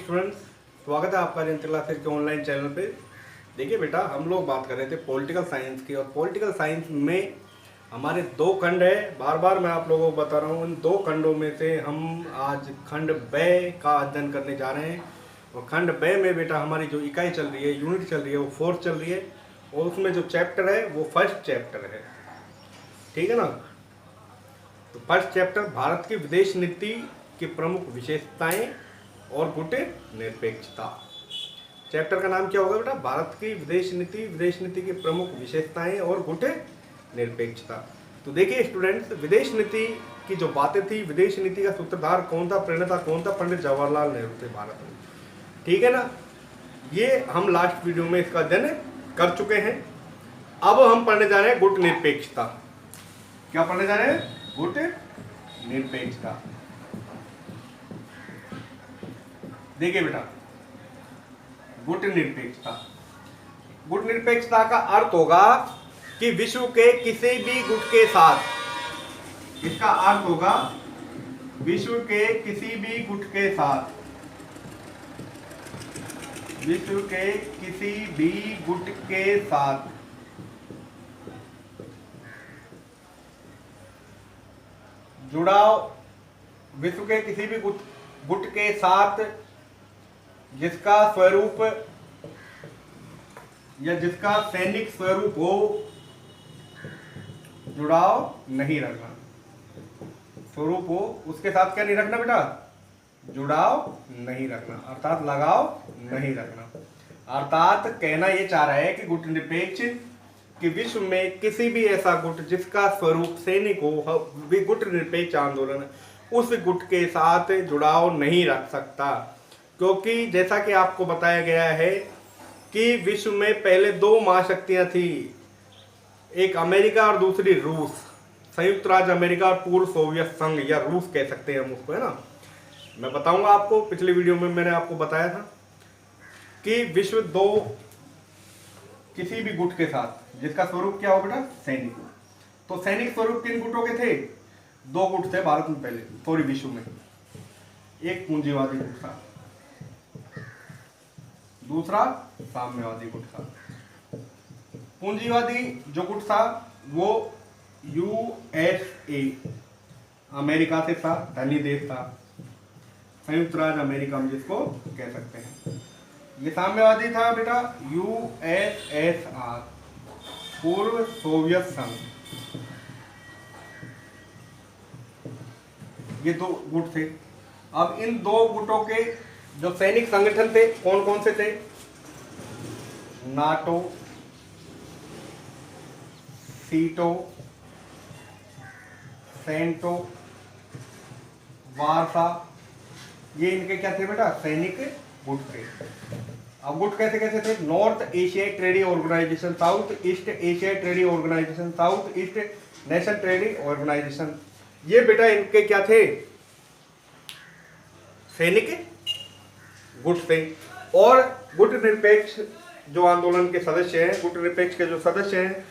Students, स्वागत है आपका जेंटल क्लासेस के ऑनलाइन चैनल पे। देखिए बेटा, हम लोग बात कर रहे थे पॉलिटिकल साइंस की, और पॉलिटिकल साइंस में हमारे दो खंड है। बार बार मैं आप लोगों को बता रहा हूँ, इन दो खंडों में से हम आज खंड ब का अध्ययन करने जा रहे हैं। और खंड ब में बेटा हमारी जो इकाई चल रही है, यूनिट चल रही है, वो 4th चल रही है, और उसमें जो चैप्टर है वो फर्स्ट चैप्टर है। ठीक है ना। तो फर्स्ट चैप्टर भारत की विदेश नीति की प्रमुख विशेषताएं और गुट निरपेक्षता। चैप्टर का नाम क्या होगा बेटा? भारत की विदेश नीति की प्रमुख विशेषताएं और गुट निरपेक्षता। तो देखिए स्टूडेंट्स, विदेश नीति की जो बातें थी, विदेश नीति का सूत्रधार कौन था, प्रणेता कौन था? पंडित जवाहरलाल नेहरू थे भारत में। ठीक है ना। ये हम लास्ट वीडियो में इसका अध्ययन कर चुके हैं। अब हम पढ़ने जा रहे हैं गुट निरपेक्षता। क्या पढ़ने जा रहे हैं? गुट निरपेक्षता। देखिए बेटा, गुट निरपेक्षता का अर्थ होगा कि विश्व के किसी भी गुट के साथ, इसका अर्थ होगा विश्व के किसी भी गुट के साथ, विश्व के किसी भी गुट के साथ जुड़ाव, विश्व के किसी भी गुट के साथ जिसका स्वरूप या जिसका सैनिक स्वरूप हो, जुड़ाव नहीं रखना। स्वरूप हो, उसके साथ क्या नहीं रखना बेटा? जुड़ाव नहीं रखना, अर्थात लगाव नहीं रखना। अर्थात कहना यह चाह रहा है कि गुट निरपेक्ष कि विश्व में किसी भी ऐसा गुट जिसका स्वरूप सैनिक हो, गुट निरपेक्ष आंदोलन उस गुट के साथ जुड़ाव नहीं रख सकता। क्योंकि जैसा कि आपको बताया गया है कि विश्व में पहले दो महाशक्तियां थी, एक अमेरिका और दूसरी रूस। संयुक्त राज्य अमेरिका और पूर्व सोवियत संघ, या रूस कह सकते हैं हम उसको, है ना। मैं बताऊंगा आपको, पिछली वीडियो में मैंने आपको बताया था कि विश्व दो किसी भी गुट के साथ जिसका स्वरूप क्या हो बेटा? सैनिक। तो सैनिक स्वरूप किन गुटों के थे? दो गुट थे भारत में पहले, पूरे विश्व में। एक पूंजीवादी गुट था, दूसरा साम्यवादी गुट था। पूंजीवादी जो गुट था वो यूएसए, अमेरिका से था, धनी देश था, संयुक्त राज्य अमेरिका में जिसको कह सकते हैं। ये साम्यवादी था बेटा यूएसएसआर, पूर्व सोवियत संघ। ये दो गुट थे। अब इन दो गुटों के जो सैनिक संगठन थे, कौन कौन से थे? नाटो, सीटो, सेंटो, वार्सा, ये इनके क्या थे बेटा? सैनिक गुट थे। अब गुट कैसे कैसे थे? नॉर्थ एशियाई ट्रेडिंग ऑर्गेनाइजेशन, साउथ ईस्ट एशियाई trading organisation, south east nation trading organisation. ये बेटा इनके क्या थे? सैनिक गुट थे। और गुट निरपेक्ष जो आंदोलन के सदस्य हैं, गुट निरपेक्ष के जो सदस्य हैं,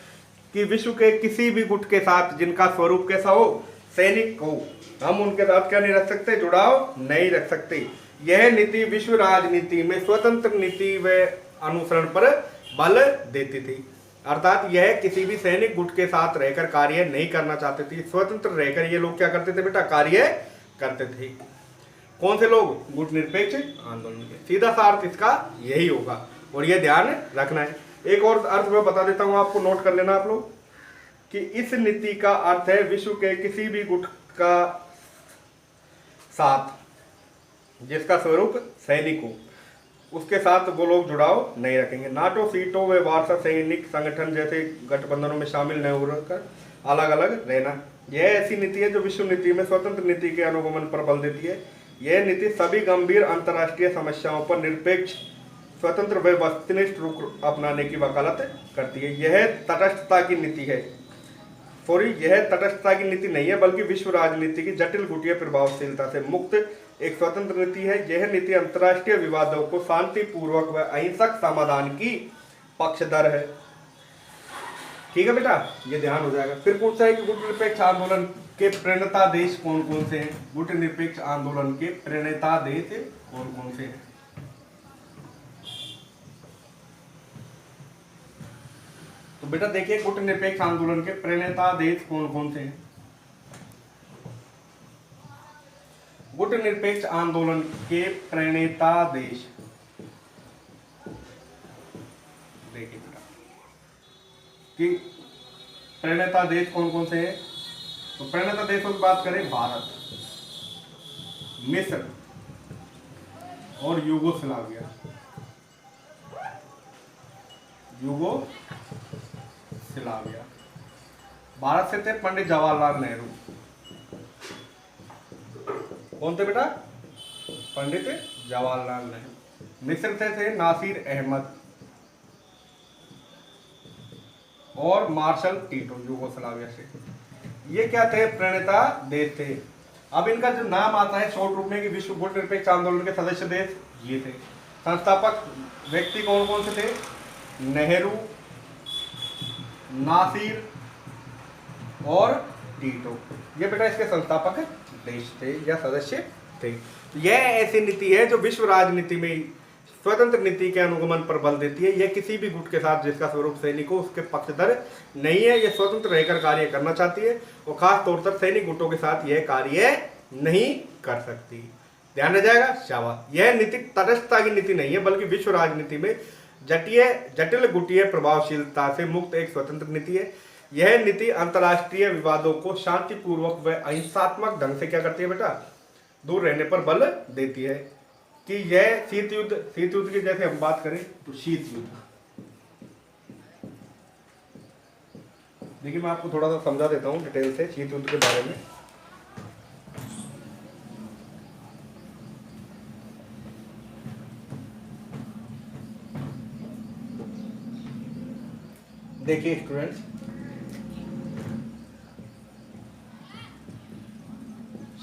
कि विश्व के किसी भी गुट के साथ जिनका स्वरूप कैसा हो? सैनिक हो, हम उनके साथ क्या नहीं रख सकते? जुड़ाव नहीं रख सकते। यह नीति विश्व राजनीति में स्वतंत्र नीति व अनुसरण पर बल देती थी। अर्थात यह किसी भी सैनिक गुट के साथ रहकर कार्य नहीं करना चाहते थे। स्वतंत्र रहकर ये लोग क्या करते थे बेटा? कार्य करते थे। कौन से लोग? गुट निरपेक्ष आंदोलन के। सीधा सा अर्थ इसका यही होगा, और यह ध्यान रखना है। एक और अर्थ मैं बता देता हूं आपको, नोट कर लेना आप लोग, कि इस नीति का अर्थ है विश्व के किसी भी गुट का साथ जिसका स्वरूप सैनिक हो, उसके साथ वो लोग जुड़ाव नहीं रखेंगे। नाटो, सीटो व वार्सा सैनिक संगठन जैसे गठबंधनों में शामिल न होकर अलग अलग रहना, यह ऐसी नीति है जो विश्व नीति में स्वतंत्र नीति के अनुगमन पर बल देती है। यह नीति सभी गंभीर अंतर्राष्ट्रीय समस्याओं पर निरपेक्ष, स्वतंत्र व वस्तुनिष्ठ रुख अपनाने की वकालत करती है। यह तटस्थता की नीति है। यह तटस्थता की नीति नहीं है, बल्कि विश्व राजनीति की जटिल गुटीय प्रभावशीलता से मुक्त एक स्वतंत्र नीति है। यह नीति अंतर्राष्ट्रीय विवादों को शांतिपूर्वक व अहिंसक समाधान की पक्षधर है। ठीक है बेटा, ये ध्यान हो जाएगा। फिर पूछता है कि गुट निरपेक्ष आंदोलन के प्रणेता देश कौन कौन से हैं? गुट निरपेक्ष आंदोलन के प्रणेता देश कौन कौन से हैं? बेटा देखिए गुट निरपेक्ष आंदोलन के प्रणेता देश कौन कौन से हैं। गुट निरपेक्ष आंदोलन के प्रणेता देश, देखिए बेटा कि प्रणेता देश कौन कौन से हैं। तो प्रणेता देशों की बात करें, भारत, मिस्र और यूगोस्लाविया। भारत से थे पंडित जवाहरलाल नेहरू। कौन थे बेटा? पंडित जवाहरलाल नेहरू। मिस्र से थे नासिर अहमद और मार्शल टीटो, यूगोस्लाविया से। ये क्या थे? प्रणेता देश थे। अब इनका जो नाम आता है शॉर्ट रूप में कि विश्व गुट निरपेक्ष आंदोलन के सदस्य देश ये थे। संस्थापक व्यक्ति कौन कौन से थे? नेहरू, नासिर और टीटो। ये बेटा इसके संस्थापक देश थे या सदस्य थे। यह ऐसी नीति है जो विश्व राजनीति में स्वतंत्र नीति के अनुगमन पर बल देती है। यह किसी भी गुट के साथ जिसका स्वरूप सैनिक हो उसके पक्षधर नहीं है। यह स्वतंत्र रहकर कार्य करना चाहती है और खास तौर पर सैनिक गुटों के साथ यह कार्य नहीं कर सकती। ध्यान रह जाएगा, शाबाश। यह नीति तटस्थता की नीति नहीं है बल्कि विश्व राजनीति में जटिल गुटीय प्रभावशीलता से मुक्त एक स्वतंत्र नीति है। यह नीति अंतर्राष्ट्रीय विवादों को शांतिपूर्वक व अहिंसात्मक ढंग से क्या करती है बेटा? दूर रहने पर बल देती है। कि यह शीत युद्ध की जैसे हम बात करें तो शीत युद्ध, देखिए मैं आपको थोड़ा सा समझा देता हूं डिटेल से शीत युद्ध के बारे में। देखिए स्टूडेंट्स,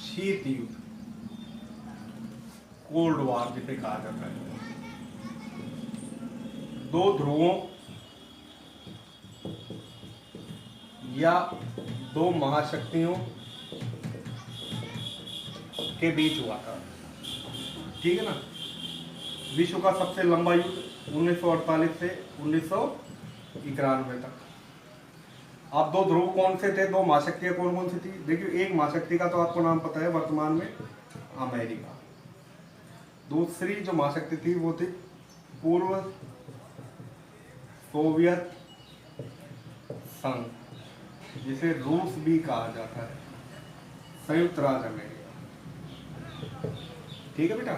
शीत युद्ध, कोल्ड वॉर जिसे कहा जाता है, दो ध्रुवों या दो महाशक्तियों के बीच हुआ था। ठीक है ना? विश्व का सबसे लंबा युद्ध 1948 से 1991 तक। अब दो ध्रुव कौन से थे? दो महाशक्तियां कौन कौन सी थी? देखिए एक महाशक्ति का तो आपको नाम पता है वर्तमान में, अमेरिका। दूसरी जो महाशक्ति थी वो थी पूर्व सोवियत संघ, जिसे रूस भी कहा जाता है, संयुक्त राज्य अमेरिका। ठीक है बेटा?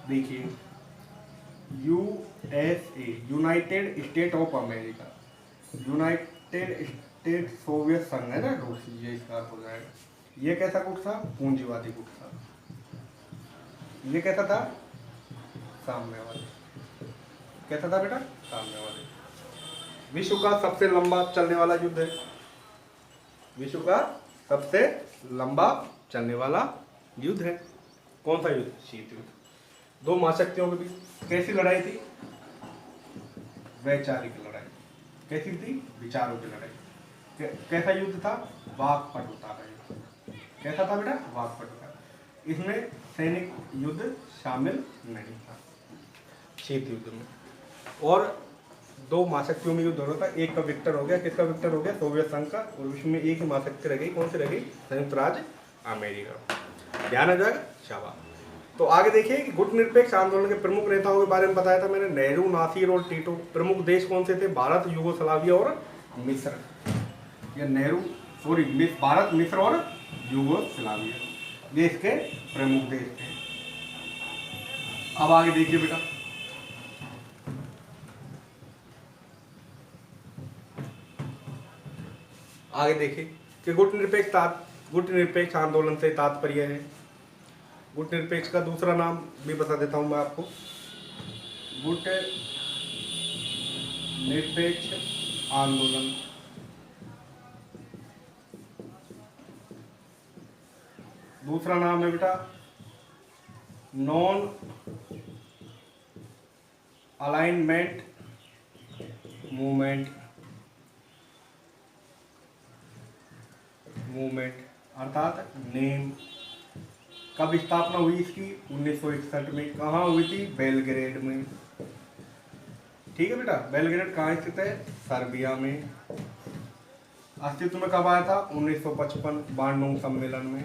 देखिए USA, United state of America, United state Soviet संघ है ना रूस, ये इसका अर्थ हो जाएगा। ये कैसा गुट था? पूंजीवादी गुट था। ये कैसा था? साम्यवादी। कैसा था बेटा? साम्यवादी। विश्व का सबसे लंबा चलने वाला युद्ध है, विश्व का सबसे लंबा चलने वाला युद्ध है। कौन सा युद्ध? शीत युद्ध। दो महाशक्तियों के बीच। कैसी लड़ाई थी? वैचारिक लड़ाई। कैसी थी? विचारों की लड़ाई। कैसा युद्ध था? वाक्पटुता का युद्ध। कैसा था बेटा? वाक्पटुता। इसमें सैनिक युद्ध शामिल नहीं था शीत युद्ध में। और दो महाशक्तियों में युद्ध हो रहा था। एक का विक्टर हो गया। किसका विक्टर हो गया? सोवियत संघ का। और विश्व में एक ही महाशक्ति रह गई। कौन सी रह गई? संयुक्त राज्य अमेरिका। ध्यान आ जाएगा, शाबाश। तो आगे देखिए कि गुट निरपेक्ष आंदोलन के प्रमुख नेताओं के बारे में बताया था मैंने, नेहरू, नासिर और टीटो। प्रमुख देश कौन से थे? भारत, यूगोस्लाविया और मिस्र। ये भारत, मिस्र और यूगोस्लाविया ये इसके प्रमुख देश थे। अब आगे देखिए बेटा, आगे देखिए कि गुट निरपेक्ष आंदोलन से तात्पर्य है। गुट निरपेक्ष का दूसरा नाम भी बता देता हूं मैं आपको। गुट निरपेक्ष आंदोलन दूसरा नाम है बेटा नॉन अलाइनमेंट मूवमेंट, अर्थात नेम। कब स्थापना हुई इसकी? 1961 में। कहाँ हुई थी? बेलग्रेड में। ठीक है बेटा। बेलग्रेड कहाँ स्थित है? सर्बिया में। अस्तित्व में कब आया था? 1955 बांडुंग सम्मेलन में।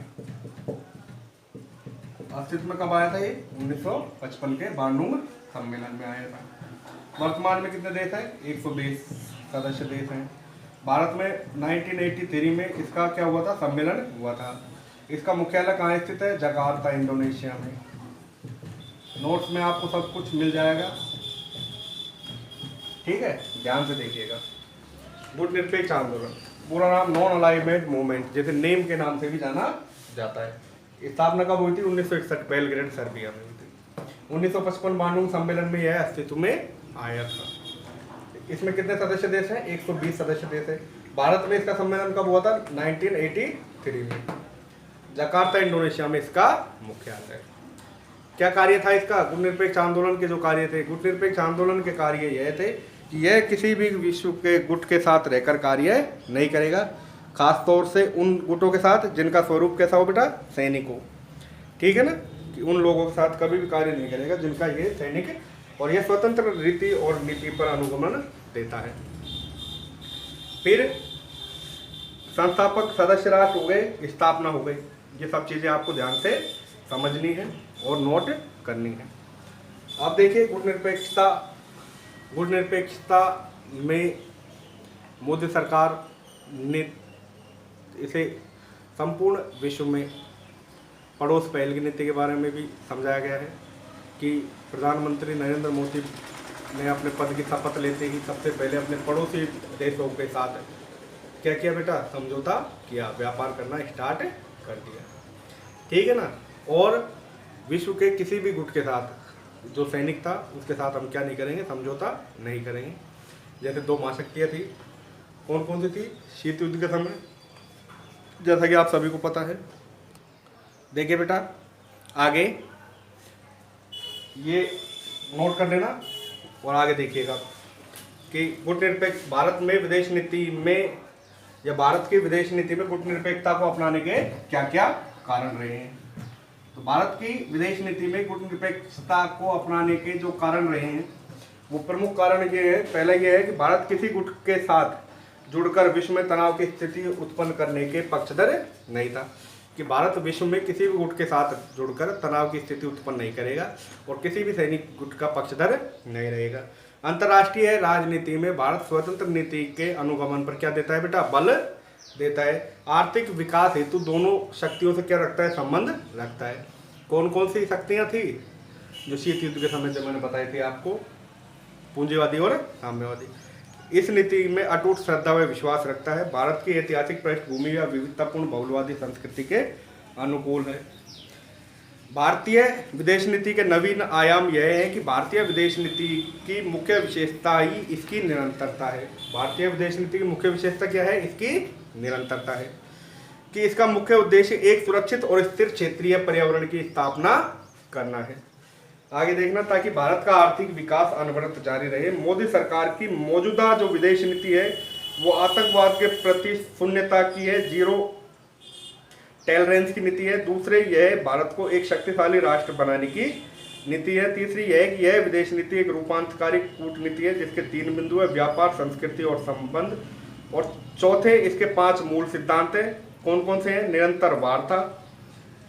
अस्तित्व में कब आया था ये? 1955 के बांडुंग सम्मेलन में आया था। वर्तमान में कितने देश हैं? 120 सदस्य देश हैं। भारत में 1983 में इसका क्या हुआ था? सम्मेलन हुआ था। इसका मुख्यालय कहाँ स्थित है? जकार्ता, इंडोनेशिया में। नोट्स में आपको सब कुछ मिल जाएगा, ठीक है, ध्यान से देखिएगा। गुट निरपेक्ष आंदोलन, पूरा नाम नॉन अलाइनमेंट मूवमेंट, जैसे नेम के नाम से भी जाना जाता है। स्थापना कब हुई थी? 1961 बेलग्रेड सर्बिया में हुई थी। 1955 बांडुंग सम्मेलन में यह अस्तित्व में आया था। इसमें कितने सदस्य देश हैं? 120 सदस्य देश है। भारत में इसका सम्मेलन कब हुआ था? 1983 में। जकार्ता, इंडोनेशिया में इसका मुख्यालय। क्या कार्य था इसका? गुट निरपेक्ष आंदोलन के जो कार्य थे, गुट निरपेक्ष आंदोलन के कार्य यह थे कि यह किसी भी विश्व के गुट के साथ रहकर कार्य नहीं करेगा, खास तौर से उन गुटों के साथ जिनका स्वरूप कैसा हो बेटा? सैनिक हो, ठीक है ना, कि उन लोगों के साथ कभी भी कार्य नहीं करेगा जिनका ये सैनिक है, और यह स्वतंत्र रीति और नीति पर अनुगमन देता है। फिर संस्थापक सदस्य राष्ट्र हो गए, स्थापना हो गई। ये सब चीज़ें आपको ध्यान से समझनी है और नोट करनी है। अब देखिए गुट निरपेक्षता में मोदी सरकार ने इसे संपूर्ण विश्व में पड़ोस पहल की नीति के बारे में भी समझाया गया है कि प्रधानमंत्री नरेंद्र मोदी ने अपने पद की शपथ लेते ही सबसे पहले अपने पड़ोसी देशों के साथ क्या किया बेटा? समझौता किया, व्यापार करना स्टार्ट कर दिया, ठीक है ना। और विश्व के किसी भी गुट के साथ जो सैनिक था उसके साथ हम क्या नहीं करेंगे? समझौता नहीं करेंगे। जैसे दो महाशक्तियाँ थी, कौन कौन सी थी? शीत युद्ध के समय, जैसा कि आप सभी को पता है। देखिए बेटा आगे ये नोट कर लेना और आगे देखिएगा कि गुट निरपेक्ष भारत में विदेश नीति में या भारत की विदेश नीति में गुट निरपेक्षता को अपनाने के क्या क्या कारण रहे हैं। तो भारत की विदेश नीति में गुट निरपेक्षता को अपनाने के जो कारण रहे हैं वो प्रमुख कारण ये है। पहला ये है कि भारत किसी गुट के साथ जुड़कर विश्व में तनाव की स्थिति उत्पन्न करने के पक्षधर नहीं था, कि भारत विश्व में किसी भी गुट के साथ जुड़कर तनाव की स्थिति उत्पन्न नहीं करेगा और किसी भी सैनिक गुट का पक्षधर नहीं रहेगा। अंतर्राष्ट्रीय राजनीति में भारत स्वतंत्र नीति के अनुगमन पर क्या देता है बेटा? बल देता है। आर्थिक विकास हेतु दोनों शक्तियों से क्या रखता है? संबंध रखता है। कौन कौन सी शक्तियां थी जो शीत युद्ध के समय जब मैंने बताई थी आपको? पूंजीवादी और साम्यवादी। इस नीति में अटूट श्रद्धा व विश्वास रखता है। भारत की ऐतिहासिक पृष्ठभूमि या विविधतापूर्ण बहुलवादी संस्कृति के अनुकूल है। भारतीय विदेश नीति के नवीन आयाम यह है कि भारतीय विदेश नीति की मुख्य विशेषता ही इसकी निरंतरता है। भारतीय विदेश नीति की मुख्य विशेषता क्या है? इसकी निरंतरता है, कि इसका मुख्य उद्देश्य एक सुरक्षित और स्थिर क्षेत्रीय पर्यावरण की स्थापना करना है। आगे देखना, ताकि भारत का आर्थिक विकास अनवरत जारी रहे। मोदी सरकार की मौजूदा जो विदेश नीति है वो आतंकवाद के प्रति शून्यता की है, जीरो टॉलरेंस की नीति है। दूसरे यह भारत को एक शक्तिशाली राष्ट्र बनाने की नीति है। तीसरी यह है कि यह विदेश नीति एक रूपांतरकारी कूटनीति है जिसके 3 बिंदु है: व्यापार, संस्कृति और संबंध। और चौथे इसके 5 मूल सिद्धांत हैं। कौन कौन से हैं? निरंतर वार्ता,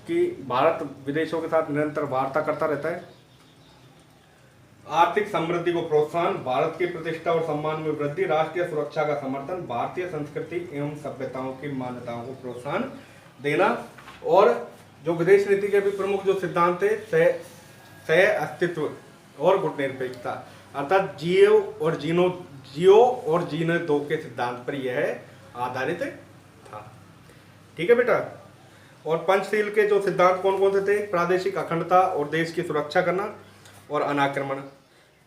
कि भारत विदेशों के साथ निरंतर वार्ता करता रहता है। आर्थिक समृद्धि को प्रोत्साहन, भारत की प्रतिष्ठा और सम्मान में वृद्धि, राष्ट्रीय सुरक्षा का समर्थन, भारतीय संस्कृति एवं सभ्यताओं की मान्यताओं को प्रोत्साहन देना। और जो विदेश नीति के भी प्रमुख जो सिद्धांत है, सह अस्तित्व और गुट निरपेक्षता, अर्थात जियो और जीने दो के सिद्धांत पर यह आधारित था, ठीक है बेटा। और पंचशील के जो सिद्धांत कौन कौन से थे? प्रादेशिक अखंडता और देश की सुरक्षा करना और अनाक्रमण।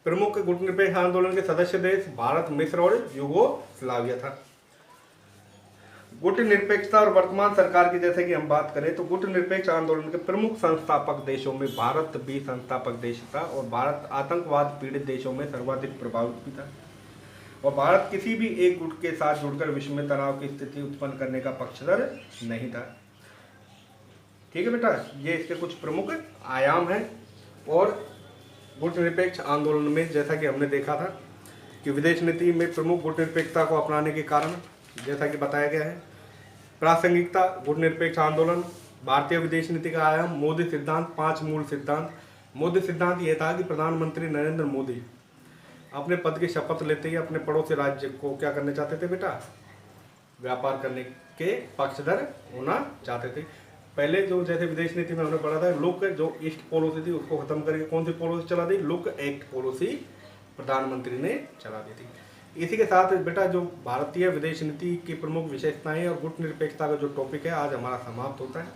प्रमुख गुट निरपेक्ष आंदोलन के सदस्य देश भारत, मिस्र और यूगोस्लाविया था। गुट निरपेक्षता और वर्तमान सरकार की जैसे कि हम बात करें तो गुट निरपेक्ष आंदोलन के प्रमुख संस्थापक देशों में भारत भी संस्थापक देश था और भारत आतंकवाद पीड़ित देशों में सर्वाधिक प्रभावित भी था। और भारत किसी भी एक गुट के साथ जुड़कर विश्व में तनाव की स्थिति उत्पन्न करने का पक्षधर नहीं था, ठीक है बेटा। ये इसके कुछ प्रमुख आयाम हैं। और गुट निरपेक्ष आंदोलन में जैसा कि हमने देखा था कि विदेश नीति में प्रमुख गुटनिरपेक्षता को अपनाने के कारण, जैसा कि बताया गया है, प्रासंगिकता, गुटनिरपेक्ष आंदोलन, भारतीय विदेश नीति का आयाम, मोदी सिद्धांत, 5 मूल सिद्धांत। मोदी सिद्धांत यह था कि प्रधानमंत्री नरेंद्र मोदी अपने पद की शपथ लेते ही अपने पड़ोसी राज्य को क्या करना चाहते थे बेटा, व्यापार करने के पक्षधर होना चाहते थे। पहले जो जैसे विदेश नीति में हमने पढ़ा था, लुक जो ईस्ट पॉलिसी थी उसको खत्म करके कौन सी पॉलिसी चला दी, लुक एक्ट पॉलिसी प्रधानमंत्री ने चला दी थी। इसी के साथ बेटा जो भारतीय विदेश नीति की प्रमुख विशेषताएं और गुटनिरपेक्षता का जो टॉपिक है आज हमारा समाप्त होता है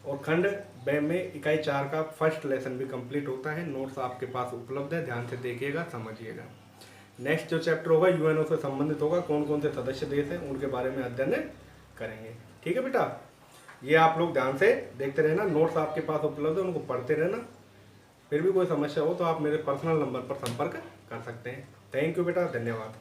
और खंड ब में इकाई 4 का फर्स्ट लेसन भी कंप्लीट होता है। नोट्स आपके पास उपलब्ध है, ध्यान से देखिएगा, समझिएगा। नेक्स्ट जो चैप्टर होगा यूएनओ से संबंधित होगा, कौन कौन से सदस्य देश हैं उनके बारे में अध्ययन करेंगे। ठीक है बेटा, ये आप लोग ध्यान से देखते रहना, नोट्स आपके पास उपलब्ध है, उनको पढ़ते रहना। फिर भी कोई समस्या हो तो आप मेरे पर्सनल नंबर पर संपर्क कर सकते हैं। थैंक यू बेटा, धन्यवाद।